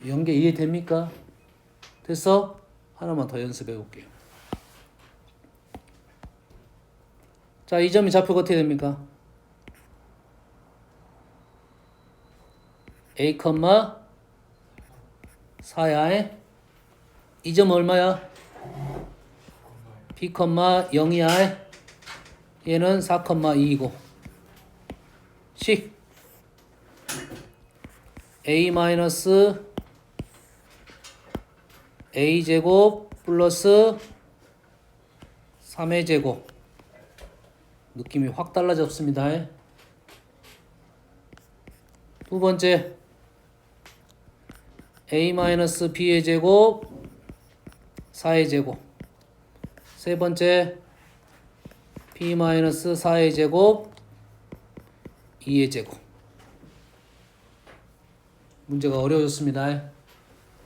연계 이해됩니까? 됐어? 하나만 더 연습해 볼게요. 자, 이 점이 좌표가 어떻게 됩니까? A, 4야. 이 점 얼마야? B, 0이야. 얘는 4, 2이고. 식 A 마이너스 A 제곱 플러스 3의 제곱. 느낌이 확 달라졌습니다. 두 번째 A 마이너스 B의 제곱 4의 제곱. 세 번째 B 마이너스 4의 제곱 2의 제곱. 문제가 어려워졌습니다.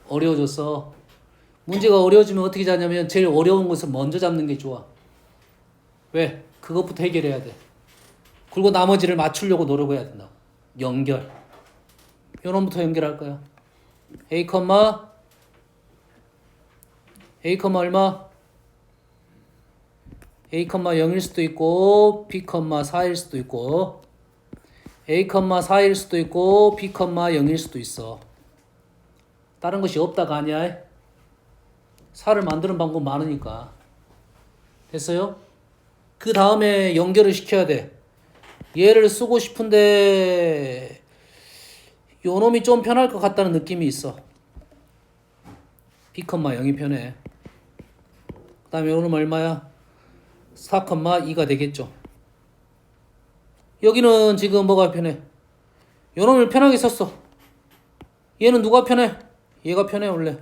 어려워졌어. 문제가 어려워지면 어떻게 잡냐면 제일 어려운 것을 먼저 잡는 게 좋아. 왜? 그것부터 해결해야 돼. 그리고 나머지를 맞추려고 노력해야 된다. 연결. 요놈부터 연결할 거야. A, 얼마? A, 0일 수도 있고 B, 4일 수도 있고 A, 4일 수도 있고 B, 0일 수도 있어. 다른 것이 없다가 아니야. 4를 만드는 방법 많으니까. 됐어요? 그 다음에 연결을 시켜야 돼. 얘를 쓰고 싶은데 요놈이 좀 편할 것 같다는 느낌이 있어. B, 0이 편해. 그 다음에 요놈 얼마야? 4, 2가 되겠죠. 여기는 지금 뭐가 편해? 요놈을 편하게 썼어. 얘는 누가 편해? 얘가 편해 원래.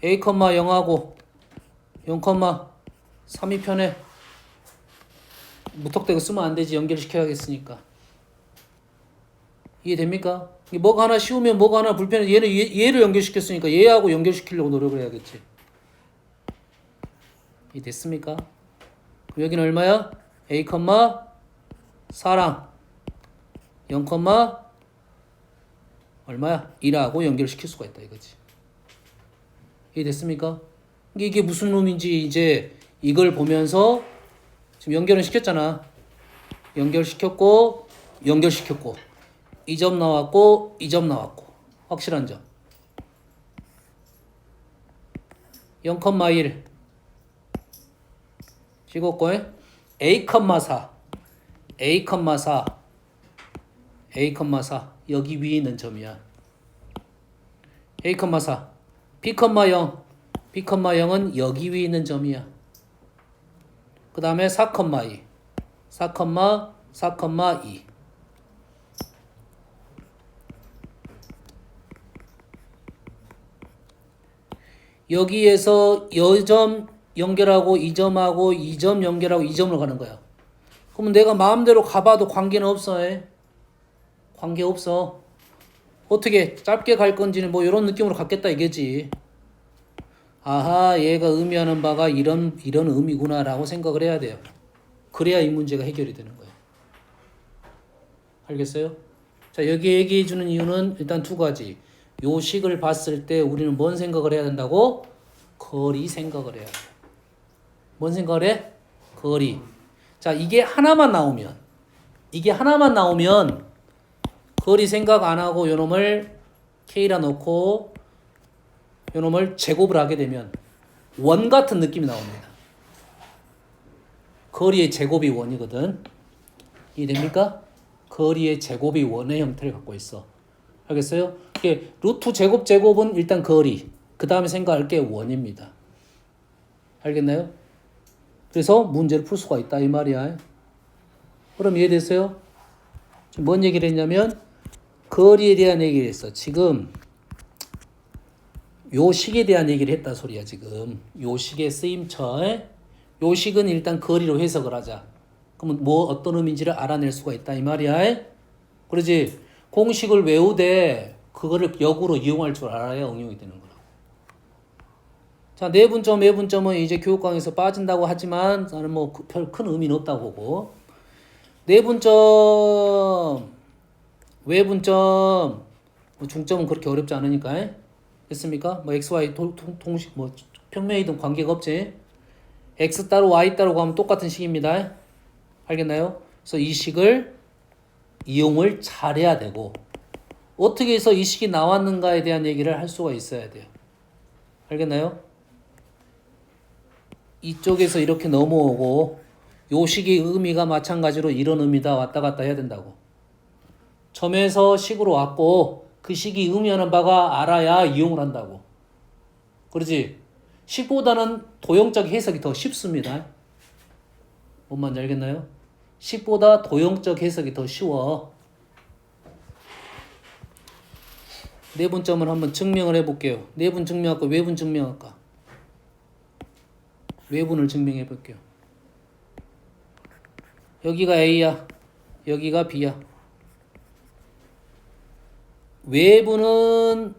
a, 0하고 0,3이 편해. 무턱대고 쓰면 안 되지. 연결시켜야겠으니까. 이해됩니까? 뭐가 하나 쉬우면 뭐가 하나 불편해. 얘를 연결시켰으니까 얘하고 연결시키려고 노력을 해야겠지. 이해됐습니까? 그럼 여기는 얼마야? a, 4랑 0, 얼마야? 2라고 연결시킬 수가 있다 이거지. 이해됐습니까? 이게 무슨 놈인지 이제 이걸 보면서 지금 연결은 시켰잖아. 연결시켰고 이 점 나왔고 이 점 나왔고 확실한 점. 0,1 찍었고 a,4 여기 위에 있는 점이야. a,4 b,0은 여기 위에 있는 점이야. 그 다음에 4,2 여기에서 여점 연결하고 이 점하고 이 점 연결하고 이 점으로 가는 거야. 그러면 내가 마음대로 가봐도 관계는 없어. 관계 없어. 어떻게 짧게 갈 건지는 뭐 이런 느낌으로 갔겠다 이게지. 아하, 얘가 의미하는 바가 이런 의미구나라고 생각을 해야 돼요. 그래야 이 문제가 해결이 되는 거예요. 알겠어요? 자, 여기 얘기해 주는 이유는 일단 두 가지. 요 식을 봤을 때 우리는 뭔 생각을 해야 된다고? 거리 생각을 해야 돼. 뭔 생각을 해? 거리. 자, 이게 하나만 나오면 거리 생각 안 하고 요놈을 K라 놓고 요놈을 제곱을 하게 되면 원 같은 느낌이 나옵니다. 거리의 제곱이 원이거든. 이해됩니까? 거리의 제곱이 원의 형태를 갖고 있어. 알겠어요? 이게 루트 제곱은 일단 거리. 그 다음에 생각할 게 원입니다. 알겠나요? 그래서 문제를 풀 수가 있다 이 말이야. 그럼 이해됐어요? 지금 뭔 얘기를 했냐면 거리에 대한 얘기를 했어. 지금 요 식에 대한 얘기를 했다 소리야 지금. 요 식의 쓰임처. 요 식은 일단 거리로 해석을 하자. 그러면 뭐 어떤 의미인지를 알아낼 수가 있다 이 말이야. 그러지. 공식을 외우되 그거를 역으로 이용할 줄 알아야 응용이 되는 거라고. 자, 내분점, 외분점은 이제 교육강에서 빠진다고 하지만 나는 뭐 별 큰 의미는 없다고 보고. 내분점, 외분점, 뭐 중점은 그렇게 어렵지 않으니까. 됐습니까? 뭐 XY 동식 뭐 평면이든 관계가 없지. X 따로 Y 따로 가면 똑같은 식입니다. 알겠나요? 그래서 이 식을 이용을 잘해야 되고 어떻게 해서 이 식이 나왔는가에 대한 얘기를 할 수가 있어야 돼요. 알겠나요? 이쪽에서 이렇게 넘어오고 요 식의 의미가 마찬가지로 이런 의미다 왔다 갔다 해야 된다고. 점에서 식으로 왔고 그 식이 의미하는 바가 알아야 이용을 한다고. 그러지? 식보다는 도형적 해석이 더 쉽습니다. 뭔 말인지 알겠나요? 식보다 도형적 해석이 더 쉬워. 내분점을 한번 증명을 해볼게요. 내분 증명할까? 외분 증명할까? 외분을 증명해 볼게요. 여기가 A야. 여기가 B야. 외분은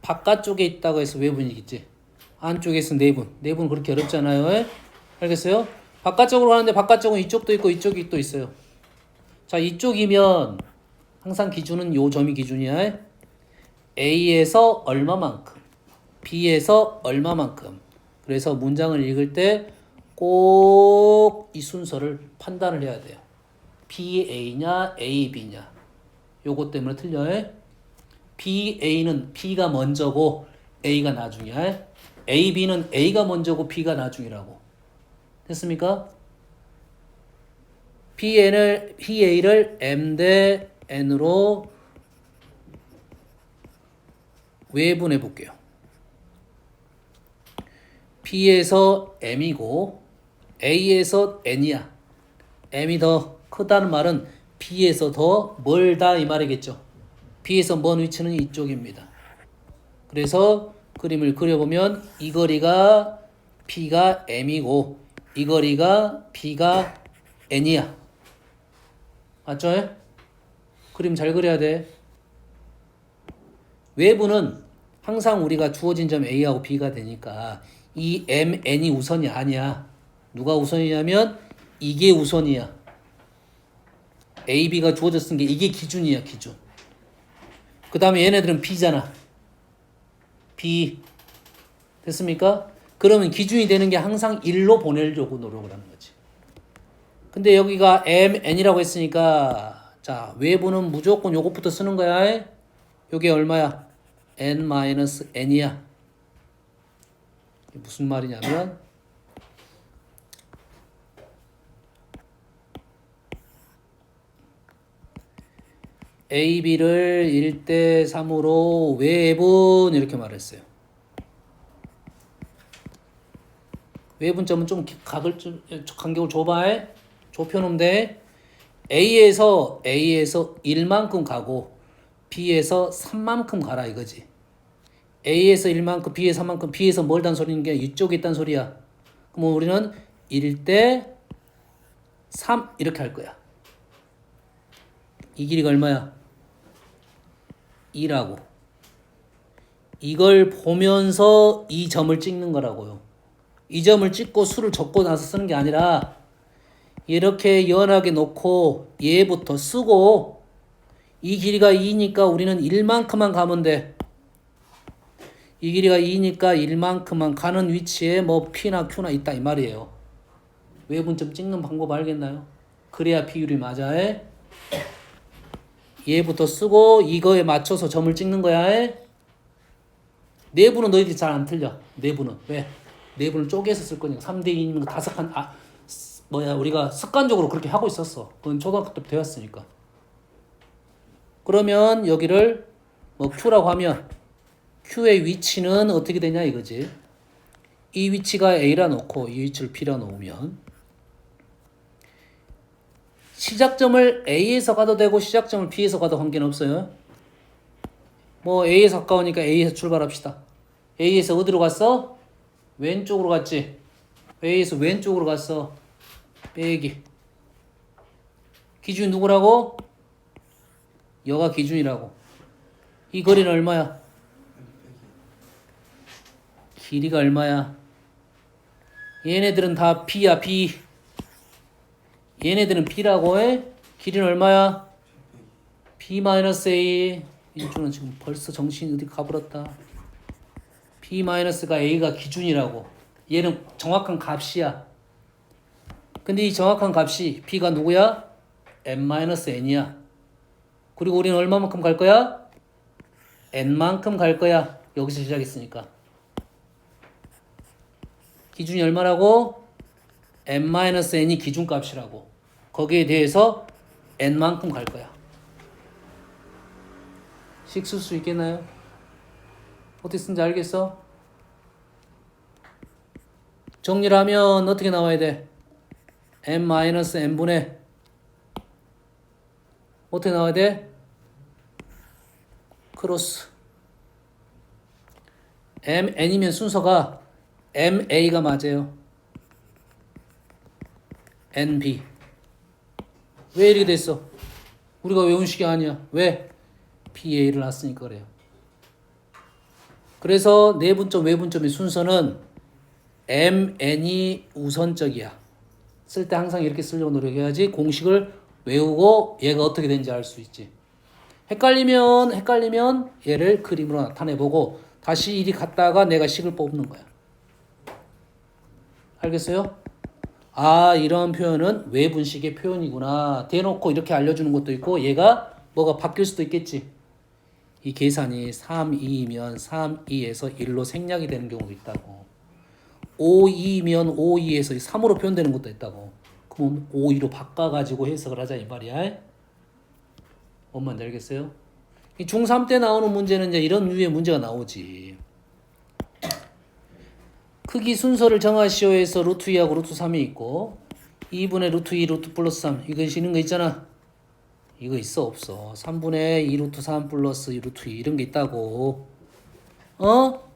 바깥쪽에 있다고 해서 외분이겠지. 안쪽에서 내분. 내분은 그렇게 어렵잖아요. 알겠어요? 바깥쪽으로 가는데 바깥쪽은 이쪽도 있고 이쪽이 또 있어요. 자, 이쪽이면 항상 기준은 요 점이 기준이야. A에서 얼마만큼, B에서 얼마만큼. 그래서 문장을 읽을 때 꼭 이 순서를 판단을 해야 돼요. BA냐, AB냐. 요것 때문에 틀려요. BA는 B가 먼저고 A가 나중이야. AB는 A가 먼저고 B가 나중이라고. 됐습니까? BA를 M 대 N으로 외분해 볼게요. B에서 M이고 A에서 N이야. M이 더 크다는 말은 B에서 더 멀다 이 말이겠죠. B에서 먼 위치는 이쪽입니다. 그래서 그림을 그려보면 이 거리가 B가 M이고 이 거리가 B가 N이야. 맞죠? 그림 잘 그려야 돼. 외부는 항상 우리가 주어진 점 A하고 B가 되니까 이 M, N이 우선이 아니야. 누가 우선이냐면 이게 우선이야. A, B가 주어졌은 게 이게 기준이야, 기준. 그 다음에 얘네들은 B잖아. B. 됐습니까? 그러면 기준이 되는 게 항상 1로 보내려고 노력을 하는 거지. 근데 여기가 M, N이라고 했으니까 자, 외부는 무조건 요것부터 쓰는 거야. 요게 얼마야? N-N이야. 무슨 말이냐면 A, B를 1대 3으로 외분 이렇게 말했어요. 외분점은 좀 간격을 좁아. 좁혀놓으면 돼. A에서 1만큼 가고 B에서 3만큼 가라 이거지. A에서 1만큼, B에서 3만큼, B에서 멀다는 소리는 게 이쪽에 있다는 소리야. 그럼 우리는 1대 3 이렇게 할 거야. 이 길이가 얼마야? 2라고. 이걸 보면서 이 점을 찍는 거라고요. 이 점을 찍고 수를 적고 나서 쓰는 게 아니라 이렇게 연하게 놓고 얘부터 쓰고 이 길이가 2니까 우리는 1만큼만 가면 돼. 이 길이가 2니까 1만큼만 가는 위치에 뭐 P나 Q나 있다 이 말이에요. 외분점 찍는 방법 알겠나요? 그래야 비율이 맞아. 얘부터 쓰고 이거에 맞춰서 점을 찍는 거야. 내부는 너희들이 잘 안 틀려. 내부는. 왜? 내부는 쪼개서 쓸 거니까. 3대 2는 5칸 우리가 습관적으로 그렇게 하고 있었어. 그건 초등학교 때 배웠으니까. 그러면 여기를 뭐 Q라고 하면 Q의 위치는 어떻게 되냐 이거지. 이 위치가 A라 놓고 이 위치를 B라 놓으면 시작점을 A에서 가도 되고 시작점을 B에서 가도 관계는 없어요. 뭐 A에서 가까우니까 A에서 출발합시다. A에서 어디로 갔어? 왼쪽으로 갔지. A에서 왼쪽으로 갔어. 빼기. 기준이 누구라고? 여가 기준이라고. 이 거리는 얼마야? 길이가 얼마야? 얘네들은 다 B야, B. 얘네들은 B라고 해? 길이는 얼마야? B-A. 인주는 지금 벌써 정신이 어디 가버렸다. B-가 A가 기준이라고. 얘는 정확한 값이야. 근데 이 정확한 값이 B가 누구야? M-N이야. 그리고 우리는 얼마만큼 갈 거야? N만큼 갈 거야. 여기서 시작했으니까. 기준이 얼마라고? M-N이 기준값이라고. 거기에 대해서 N만큼 갈 거야. 식 쓸 수 있겠나요? 어떻게 쓰는지 알겠어? 정리를 하면 어떻게 나와야 돼? M-N분의 어떻게 나와야 돼? 크로스 M-N이면 순서가 M-A가 맞아요. N-B. 왜 이렇게 됐어? 우리가 외운 식이 아니야. 왜? B-A를 놨으니까 그래요. 그래서 내분점, 외분점의 순서는 M-N이 우선적이야. 쓸 때 항상 이렇게 쓰려고 노력해야지 공식을 외우고 얘가 어떻게 되는지 알 수 있지. 헷갈리면 얘를 그림으로 나타내보고 다시 이리 갔다가 내가 식을 뽑는 거야. 알겠어요? 아, 이런 표현은 외분식의 표현이구나. 대놓고 이렇게 알려주는 것도 있고 얘가 뭐가 바뀔 수도 있겠지. 이 계산이 3, 2이면 3, 2에서 1로 생략이 되는 경우도 있다고. 5, 2이면 5, 2에서 3으로 표현되는 것도 있다고. 그럼 5, 2로 바꿔가지고 해석을 하자 이 말이야. 뭔 말인지 알겠어요? 이 중3 때 나오는 문제는 이제 이런 류의 문제가 나오지. 크기 순서를 정하시오에서 루트 2하고 루트 3이 있고 2분의 루트 2 루트 플러스 3 이거 있는 거 있잖아. 이거 있어 없어? 3분의 2 루트 3 플러스 2 루트 2 이런 게 있다고. 어?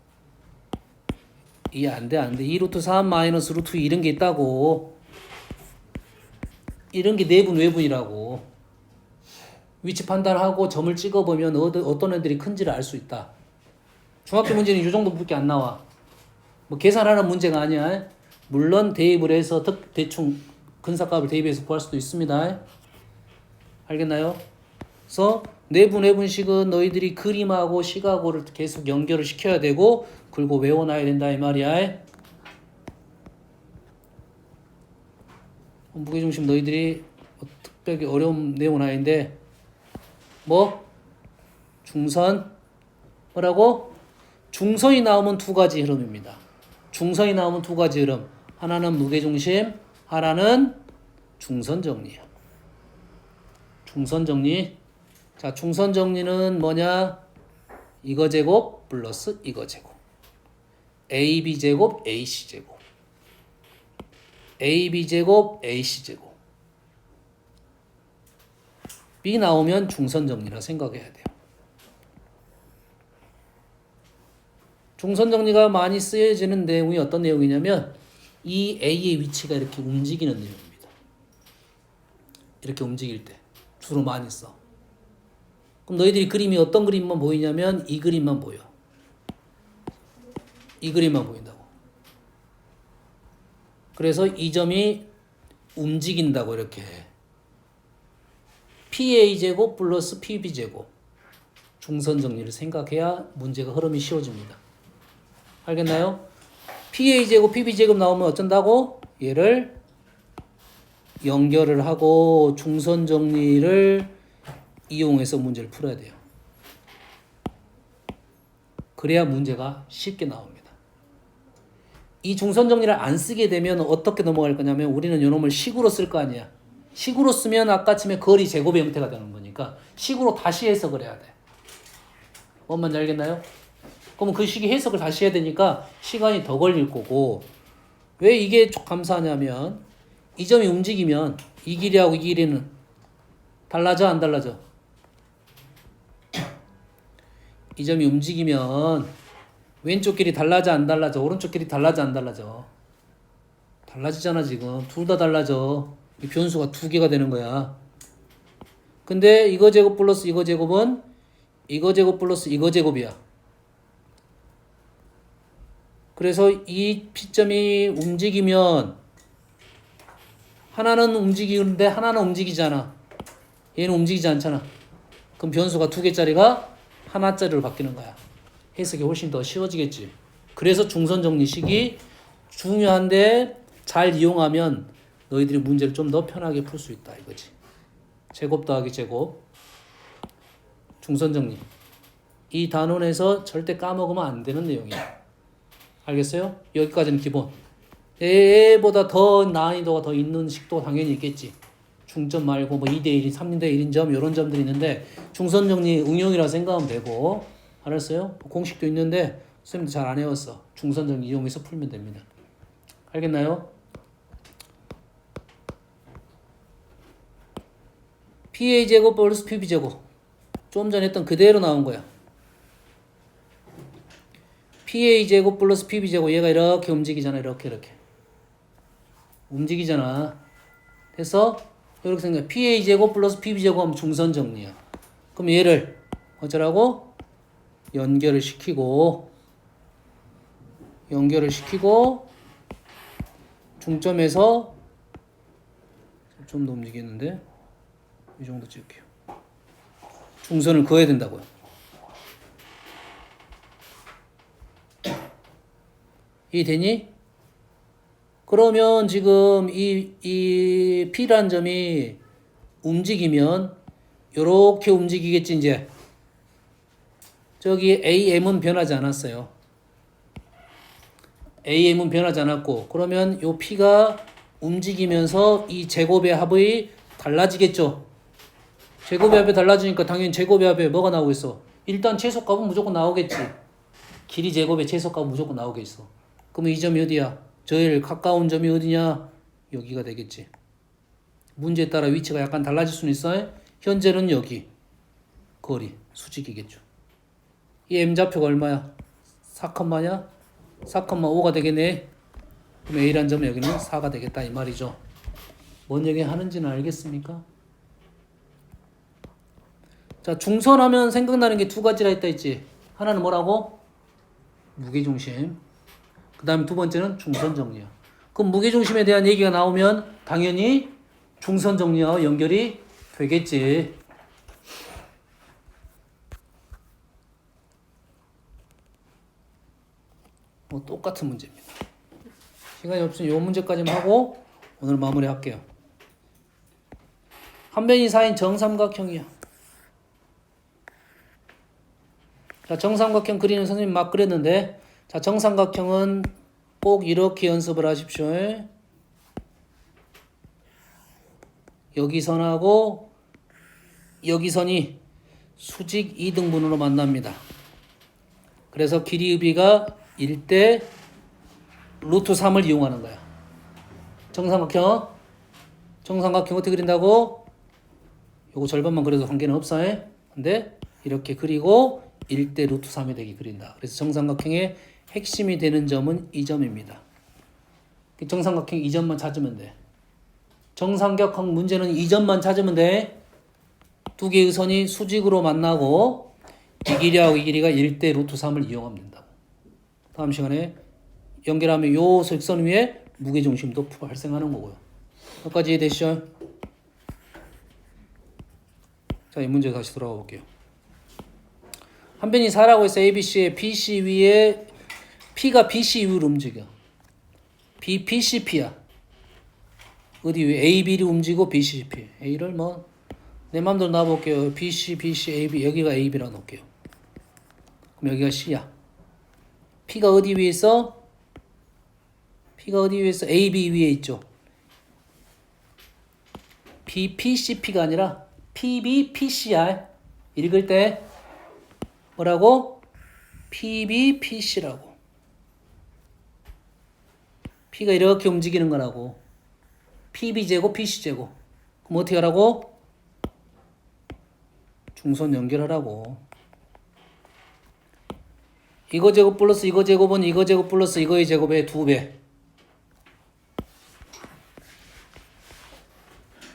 이게 안 돼. 2 루트 3 마이너스 루트 2 이런 게 있다고. 이런 게 내분 외분이라고. 위치 판단하고 점을 찍어보면 어떤 애들이 큰지를 알 수 있다. 중학교 문제는 이 정도밖에 안 나와. 뭐 계산하는 문제가 아니야. 물론 대입을 해서 대충 근사값을 대입해서 구할 수도 있습니다. 알겠나요? 그래서 내분 외분식은 너희들이 그림하고 시각으로 계속 연결을 시켜야 되고 그리고 외워놔야 된다 이 말이야. 무게중심 너희들이 특별히 어려운 내용은 아닌데 뭐? 중선 뭐라고? 중선이 나오면 두 가지 흐름입니다. 중선이 나오면 두 가지 흐름. 하나는 무게중심, 하나는 중선정리야. 중선정리. 자, 중선정리는 뭐냐? 이거 제곱 플러스 이거 제곱. AB 제곱, AC 제곱. AB 제곱, AC 제곱. B 나오면 중선정리라 생각해야 돼요. 중선정리가 많이 쓰여지는 내용이 어떤 내용이냐면 이 A의 위치가 이렇게 움직이는 내용입니다. 이렇게 움직일 때 주로 많이 써. 그럼 너희들이 그림이 어떤 그림만 보이냐면 이 그림만 보여. 이 그림만 보인다고. 그래서 이 점이 움직인다고 이렇게 해. PA제곱 플러스 PB제곱 중선정리를 생각해야 문제가 흐름이 쉬워집니다. 알겠나요? PA제곱 PB제곱 나오면 어쩐다고? 얘를 연결을 하고 중선정리를 이용해서 문제를 풀어야 돼요. 그래야 문제가 쉽게 나옵니다. 이 중선정리를 안 쓰게 되면 어떻게 넘어갈 거냐면 우리는 이놈을 식으로 쓸 거 아니야. 식으로 쓰면 아까쯤에 거리 제곱의 형태가 되는 거니까 식으로 다시 해석을 해야 돼. 뭔 말인지 알겠나요? 그러면 그 식의 해석을 다시 해야 되니까 시간이 더 걸릴 거고 왜 이게 감사하냐면 이 점이 움직이면 이 길이하고 이 길이는 달라져 안 달라져? 이 점이 움직이면 왼쪽 길이 달라져 안 달라져? 오른쪽 길이 달라져 안 달라져? 달라지잖아 지금. 둘 다 달라져. 이 변수가 두 개가 되는 거야. 근데 이거 제곱 플러스 이거 제곱은 이거 제곱 플러스 이거 제곱이야. 그래서 이 P점이 움직이면 하나는 움직이는데 하나는 움직이잖아. 얘는 움직이지 않잖아. 그럼 변수가 두 개짜리가 하나짜리로 바뀌는 거야. 해석이 훨씬 더 쉬워지겠지. 그래서 중선정리식이 중요한데 잘 이용하면 너희들이 문제를 좀 더 편하게 풀 수 있다 이거지. 제곱 더하기 제곱. 중선정리. 이 단원에서 절대 까먹으면 안 되는 내용이야. 알겠어요? 여기까지는 기본. 얘보다 더 난이도가 더 있는 식도 당연히 있겠지. 중점 말고 뭐 2대1, 3대1인 점 이런 점들이 있는데 중선정리 응용이라 생각하면 되고 알았어요? 공식도 있는데 선생님도 잘 안 외웠어. 중선정리 이용해서 풀면 됩니다. 알겠나요? PA제곱 플러스 PB제곱 좀 전에 했던 그대로 나온 거야. PA제곱 플러스 PB제곱 얘가 이렇게 움직이잖아. 이렇게 움직이잖아. 그래서 이렇게 생각해. PA제곱 플러스 PB제곱 하면 중선정리야. 그럼 얘를 어쩌라고? 연결을 시키고 중점에서 좀 더 움직이는데 이 정도 찍을게요. 중선을 그어야 된다고요. 이해되니? 그러면 지금 이 P라는 점이 움직이면 요렇게 움직이겠지 이제. 저기 AM은 변하지 않았어요. AM은 변하지 않았고 그러면 요 P가 움직이면서 이 제곱의 합이 달라지겠죠. 제곱의 합이 달라지니까 당연히 제곱의 합에 뭐가 나오고 있어? 일단 최소값은 무조건 나오겠지. 길이 제곱의 최소값은 무조건 나오겠어. 그럼 이 점이 어디야? 제일 가까운 점이 어디냐? 여기가 되겠지. 문제에 따라 위치가 약간 달라질 수는 있어요. 현재는 여기 거리 수직이겠죠. 이 M좌표가 얼마야? 4컴마냐? 4,5가 되겠네. 그럼 A란 점은 여기는 4가 되겠다 이 말이죠. 뭔 얘기 하는지는 알겠습니까? 자, 중선하면 생각나는 게 두 가지라 했다 했지. 하나는 뭐라고? 무게중심. 그 다음에 두 번째는 중선정리야. 그럼 무게중심에 대한 얘기가 나오면 당연히 중선정리와 연결이 되겠지. 뭐 똑같은 문제입니다. 시간이 없으면 이 문제까지만 하고 오늘 마무리할게요. 한 변이 4인 정삼각형이야. 자, 정삼각형 그리는 선생님 막 그렸는데, 자, 정삼각형은 꼭 이렇게 연습을 하십시오. 여기 선하고 여기 선이 수직 2등분으로 만납니다. 그래서 길이의비가 1대 루트 3을 이용하는 거야. 정삼각형 어떻게 그린다고? 요거 절반만 그려도 관계는 없어. 근데 이렇게 그리고 1대 루트 3이 되게 그린다. 그래서 정삼각형의 핵심이 되는 점은 이 점입니다. 정삼각형 이 점만 찾으면 돼. 정삼각형 문제는 이 점만 찾으면 돼. 두 개의 선이 수직으로 만나고 이 길이하고 이 길이가 1대 루트 3을 이용하면 된다. 다음 시간에 연결하면 요 직선 위에 무게중심도 발생하는 거고요. 여기까지 이해되시죠? 자, 이 문제 다시 돌아가 볼게요. 한 변이 4라고 해서 ABC에 BC 위에 P가 BC 위로 움직여. BCP야. 어디 위에 AB로 움직이고 BCP. A를 뭐 내 맘대로 놔볼게요. BC, AB 여기가 AB라 놓을게요. 그럼 여기가 C야. P가 어디 위에 있어? AB 위에 있죠. BPCP가 아니라 PBPC야. 읽을 때 뭐라고? PBPC라고. P가 이렇게 움직이는 거라고. PB제곱, PC제곱. 그럼 어떻게 하라고? 중선 연결하라고. 이거 제곱 플러스 이거 제곱은 이거 제곱 플러스 이거의 제곱의 2배.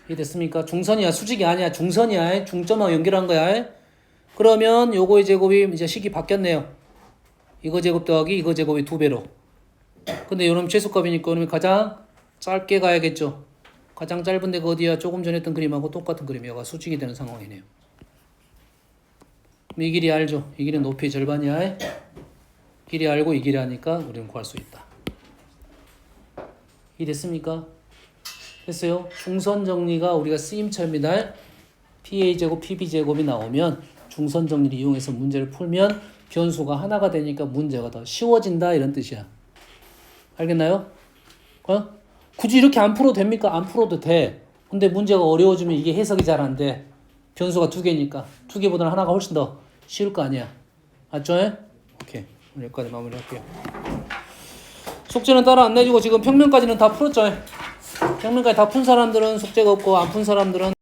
이해됐습니까? 중선이야. 수직이 아니야. 중선이야. 중점하고 연결한 거야. 그러면 요거의 제곱이 이제 식이 바뀌었네요. 이거 제곱 더하기 이거 제곱이 2배로. 근데 요놈 최소값이니까 요놈이 가장 짧게 가야겠죠. 가장 짧은 데가 어디야? 조금 전에 했던 그림하고 똑같은 그림이야. 수직이 되는 상황이네요. 이 길이 알죠? 이 길이 높이의 절반이야. 길이 알고 이 길이 아니까 우리는 구할 수 있다. 이해됐습니까? 됐어요? 중선 정리가 우리가 쓰임처입니다. PA제곱, PB제곱이 나오면 중선 정리를 이용해서 문제를 풀면 변수가 하나가 되니까 문제가 더 쉬워진다 이런 뜻이야. 알겠나요? 굳이 이렇게 안 풀어도 됩니까? 안 풀어도 돼. 근데 문제가 어려워지면 이게 해석이 잘 안 돼. 변수가 2개니까 2개보다는 하나가 훨씬 더 쉬울 거 아니야. 맞죠? 오케이. 오늘 여기까지 마무리할게요. 숙제는 따로 안 내주고 지금 평면까지는 다 풀었죠? 평면까지 다 푼 사람들은 숙제가 없고 안 푼 사람들은